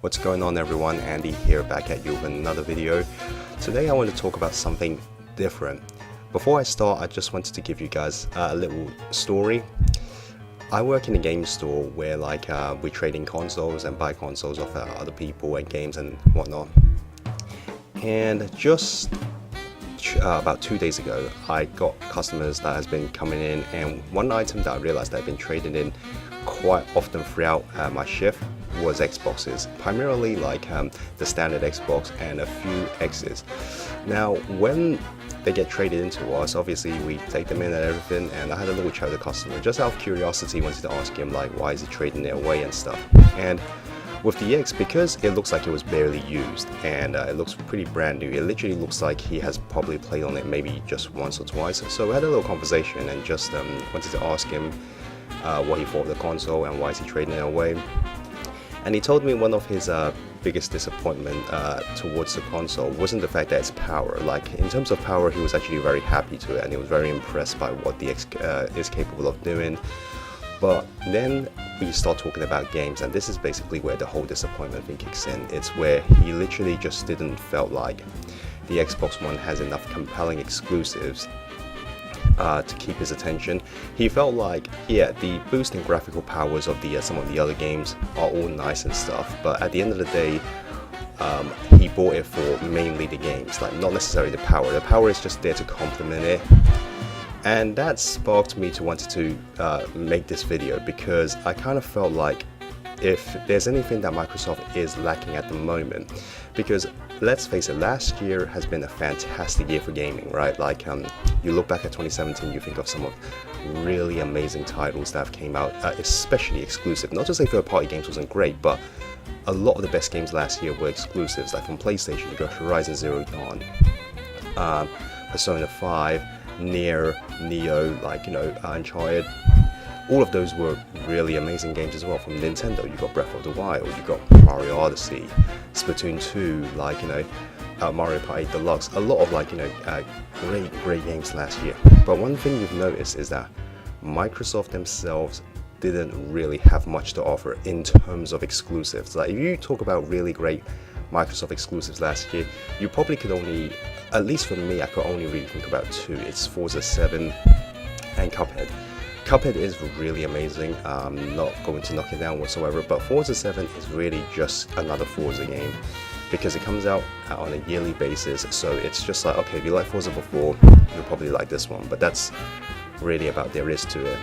What's going on, everyone? Andy here, back at you with another video. Today I want to talk about something different. Before I start, I just wanted to give you guys a little story. I work in a game store where we trade in consoles and buy consoles off other people and games and whatnot. And just about 2 days ago, I got customers that has been coming in, and one item that I realized that I've been trading in quite often throughout my shift was Xboxes, primarily the standard Xbox and a few X's. Now when they get traded into us, obviously we take them in and everything, and I had a little chat with the customer just out of curiosity, wanted to ask him why is he trading it away and stuff. And with the X, because it looks like it was barely used and it looks pretty brand new, it literally looks like he has probably played on it maybe just once or twice. So we had a little conversation and just wanted to ask him what he thought of the console and why is he trading it away. And he told me one of his biggest disappointment towards the console wasn't the fact that it's power. In terms of power, he was actually very happy to it and he was very impressed by what the X is capable of doing. But then we start talking about games, and this is basically where the whole disappointment thing kicks in. It's where he literally just didn't felt like the Xbox One has enough compelling exclusives to keep his attention. He felt like, yeah, the boost in graphical powers of some of the other games are all nice and stuff, but at the end of the day, he bought it for mainly the games, not necessarily the power. The power is just there to complement it. And that sparked me to wanted to make this video, because I kind of felt like if there's anything that Microsoft is lacking at the moment, because let's face it, last year has been a fantastic year for gaming, right? You look back at 2017, you think of some of really amazing titles that have came out, especially exclusive. Not to say third-party games wasn't great, but a lot of the best games last year were exclusives. From PlayStation, you got Horizon Zero Dawn, Persona 5, Nier, Neo, Uncharted. All of those were really amazing games as well. From Nintendo, you got Breath of the Wild, you got Mario Odyssey, Splatoon 2, Mario Party Deluxe. A lot of great games last year. But one thing you've noticed is that Microsoft themselves didn't really have much to offer in terms of exclusives. If you talk about really great Microsoft exclusives last year, you probably could only, at least for me, I could only really think about two. It's Forza 7 and Cuphead. Cuphead is really amazing, I'm not going to knock it down whatsoever, but Forza 7 is really just another Forza game, because it comes out on a yearly basis, so it's just okay, if you like Forza before, you'll probably like this one, but that's really about there is to it.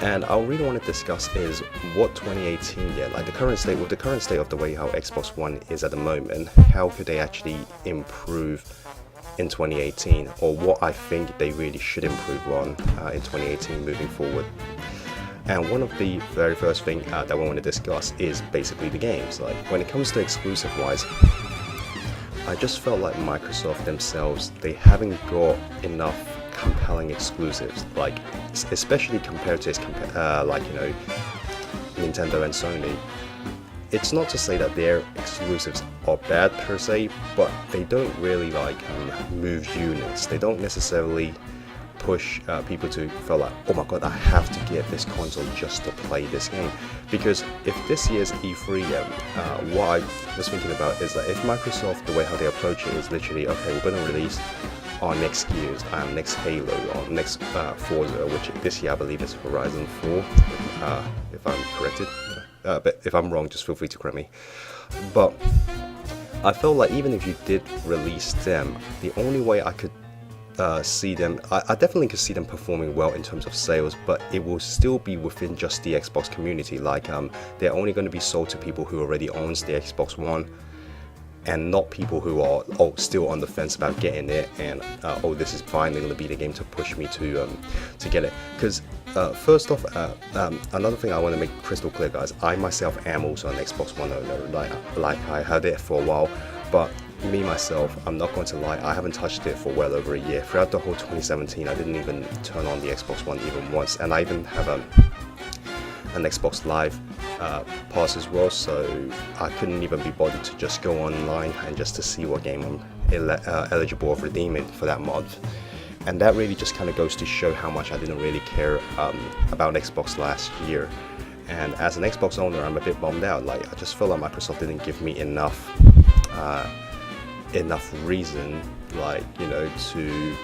And I really want to discuss is what 2018, the current state of the way how Xbox One is at the moment, how could they actually improve in 2018, or what I think they really should improve on in 2018 moving forward. And one of the very first thing that we want to discuss is basically the games. When it comes to exclusive wise, I just felt like Microsoft themselves, they haven't got enough compelling exclusives, especially compared to Nintendo and Sony. It's not to say that their exclusives are bad per se, but they don't really move units. They don't necessarily push people to feel oh my god, I have to get this console just to play this game. Because if this year's E3, what I was thinking about is that if Microsoft, the way how they approach it is literally, okay, we're going to release our next Gears, next Halo, or next Forza, which this year I believe is Horizon 4, if I'm corrected. But if I'm wrong, just feel free to correct me. But I felt like even if you did release them, the only way I could see them, I definitely could see them performing well in terms of sales, but it will still be within just the Xbox community. They're only going to be sold to people who already owns the Xbox One, and not people who are still on the fence about getting it, and this is finally going to be the game to push me to get it. Because first off, another thing I want to make crystal clear, guys, I myself am also an Xbox One owner. I had it for a while, but me myself, I'm not going to lie, I haven't touched it for well over a year. Throughout the whole 2017, I didn't even turn on the Xbox One even once, and I even have an Xbox Live pass as well, so I couldn't even be bothered to just go online and just to see what game I'm eligible of redeeming for that month. And that really just kind of goes to show how much I didn't really care about Xbox last year. And as an Xbox owner, I'm a bit bummed out. Like, I just feel like Microsoft didn't give me enough reason, like, you know, to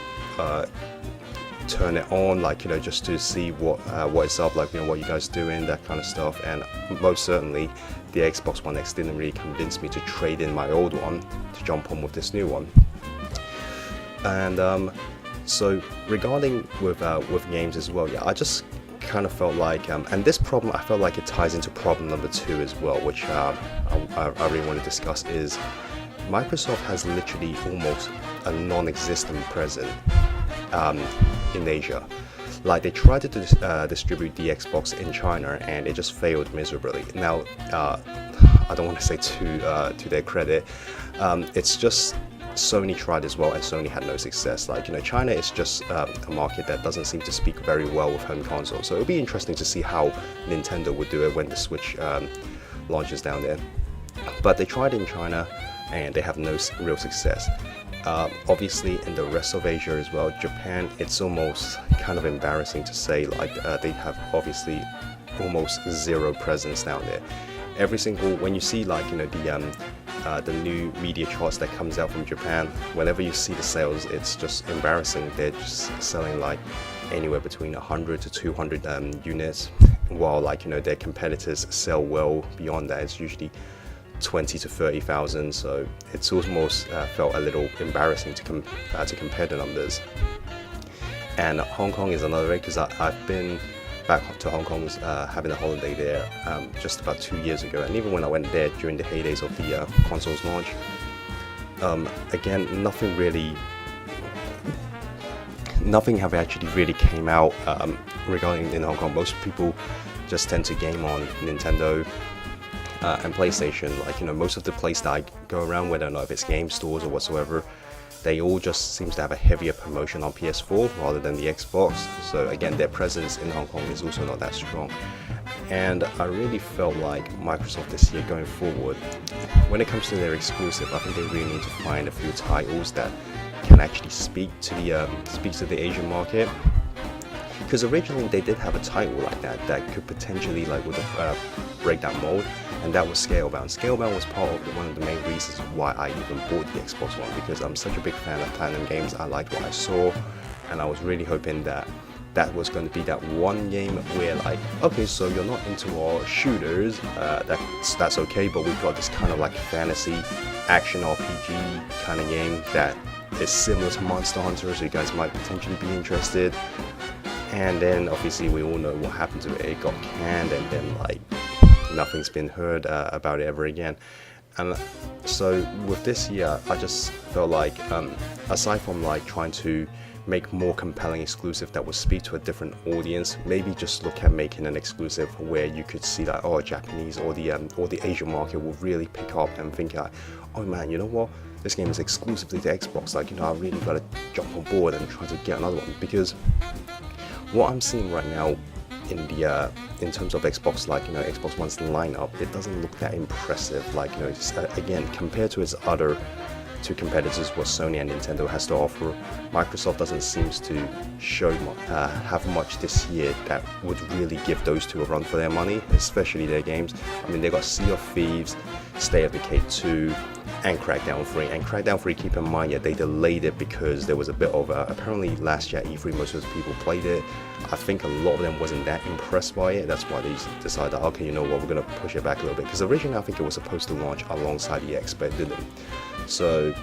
turn it on, like, you know, just to see what it's up, like, you know, what you guys doing, that kind of stuff. And most certainly the Xbox One X didn't really convince me to trade in my old one to jump on with this new one. And so regarding with games as well, yeah, I just kind of felt like, and this problem, I felt like it ties into problem number 2 as well, which I really want to discuss, is Microsoft has literally almost a non-existent presence in Asia. Like, they tried to distribute the Xbox in China and it just failed miserably. Now, I don't want to say to their credit, it's just Sony tried as well, and Sony had no success. Like, you know, China is just a market that doesn't seem to speak very well with home consoles. So it'll be interesting to see how Nintendo would do it when the Switch launches down there. But they tried in China and they have no real success. Obviously in the rest of Asia as well, Japan, it's almost kind of embarrassing to say, like, they have obviously almost zero presence down there. Every single, when you see, like, you know, the new media charts that comes out from Japan, whenever you see the sales, it's just embarrassing. They're just selling like anywhere between 100 to 200 units, while, like, you know, their competitors sell well beyond that. It's usually 20 to 30,000, so it's almost felt a little embarrassing to compare the numbers. And Hong Kong is another way, because I've been back to Hong Kong having a holiday there just about 2 years ago, and even when I went there during the heydays of the console's launch, again, nothing have actually really came out regarding in Hong Kong. Most people just tend to game on Nintendo and PlayStation. Like, you know, most of the places that I go around, whether or not if it's game stores or whatsoever, they all just seems to have a heavier promotion on PS4 rather than the Xbox. So again, their presence in Hong Kong is also not that strong. And I really felt like Microsoft this year going forward, when it comes to their exclusive, I think they really need to find a few titles that can actually speak to the Asian market. Because originally they did have a title like that could potentially, like, would break that mold, and that was Scalebound. Scalebound was part of one of the main reasons why I even bought the Xbox One, because I'm such a big fan of Platinum Games. I liked what I saw, and I was really hoping that was going to be that one game where, like, okay, so you're not into our shooters, that's okay, but we've got this kind of like fantasy action RPG kind of game that is similar to Monster Hunter, so you guys might potentially be interested. And then obviously we all know what happened to it. It got canned, and then, like, nothing's been heard about it ever again. And so with this year, I just felt like, aside from, like, trying to make more compelling exclusive that would speak to a different audience, maybe just look at making an exclusive where you could see that, oh, Japanese or the Asian market will really pick up and think, like, oh man, you know what, this game is exclusively to Xbox, like, you know, I really gotta jump on board and try to get another one. Because what I'm seeing right now in terms of Xbox, like, you know, Xbox One's lineup, it doesn't look that impressive. Like, you know, just, again, compared to its other two competitors, what Sony and Nintendo has to offer, Microsoft doesn't seem to have much this year that would really give those two a run for their money, especially their games. I mean, they got Sea of Thieves, State of Decay 2, and Crackdown 3. And Crackdown 3, keep in mind, yeah, they delayed it because there was a bit of apparently last year at E3 most of the people played it. I think a lot of them wasn't that impressed by it. That's why they decided, okay, you know what, we're gonna push it back a little bit, because originally I think it was supposed to launch alongside the X, but it didn't. So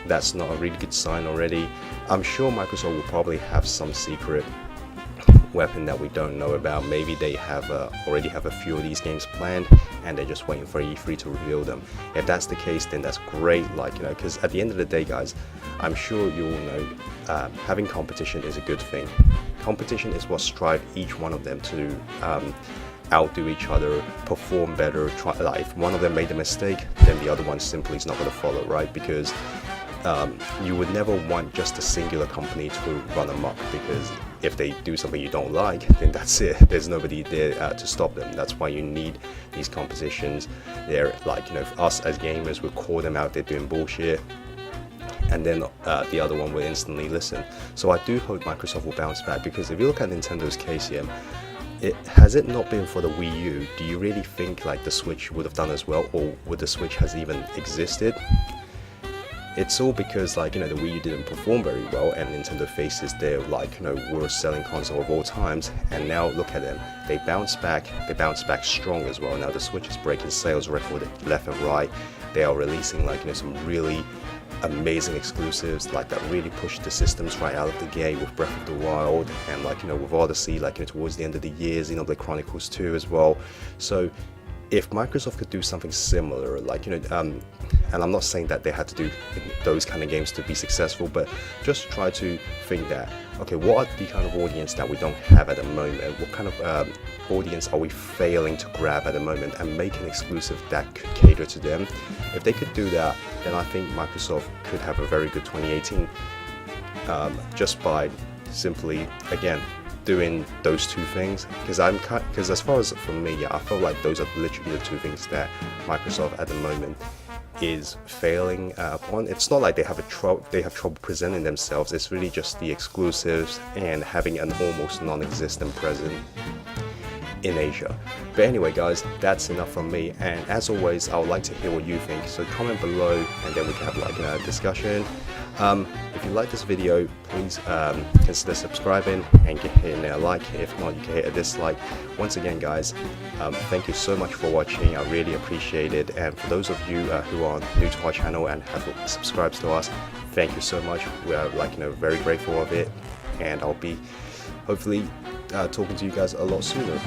that's not a really good sign already. I'm sure Microsoft will probably have some secret weapon that we don't know about. Maybe they have already have a few of these games planned and they're just waiting for E3 to reveal them. If that's the case, then that's great, like, you know, because at the end of the day, guys, I'm sure you all know having competition is a good thing. Competition is what strive each one of them to outdo each other, perform better. Like, if one of them made a mistake, then the other one simply is not going to follow, right? Because you would never want just a singular company to run amok, because if they do something you don't like, then that's it. There's nobody there to stop them. That's why you need these competitions. They're like, you know, us as gamers will call them out, they're doing bullshit, and then the other one will instantly listen. So I do hope Microsoft will bounce back, because if you look at Nintendo's case here, Has it not been for the Wii U, do you really think like the Switch would have done as well, or would the Switch has even existed? It's all because like, the Wii U didn't perform very well, and Nintendo faces their like, worst selling console of all times, and now look at them. They bounced back strong as well. Now the Switch is breaking sales record left and right. They are releasing like, some really amazing exclusives like that really push the systems right out of the gate, with Breath of the Wild and like, with Odyssey, like, towards the end of the year, Xenoblade Chronicles 2 as well. So if Microsoft could do something similar, like, and I'm not saying that they had to do those kind of games to be successful, but just try to think that, okay, what are the kind of audience that we don't have at the moment? What kind of audience are we failing to grab at the moment, and make an exclusive that could cater to them? If they could do that, then I think Microsoft could have a very good 2018, just by simply, again, doing those two things. Because as far as for me, I feel like those are literally the two things that Microsoft at the moment is failing upon. It's not like they have trouble presenting themselves. It's really just the exclusives and having an almost non-existent presence in Asia. But anyway guys, that's enough from me, and as always, I would like to hear what you think, so comment below and then we can have like a discussion. If you like this video, please consider subscribing and hitting a like. If not, you can hit a dislike. Once again guys, thank you so much for watching. I really appreciate it, and for those of you who are new to our channel and have subscribed to us, thank you so much. We are like, very grateful of it, and I'll be hopefully talking to you guys a lot sooner.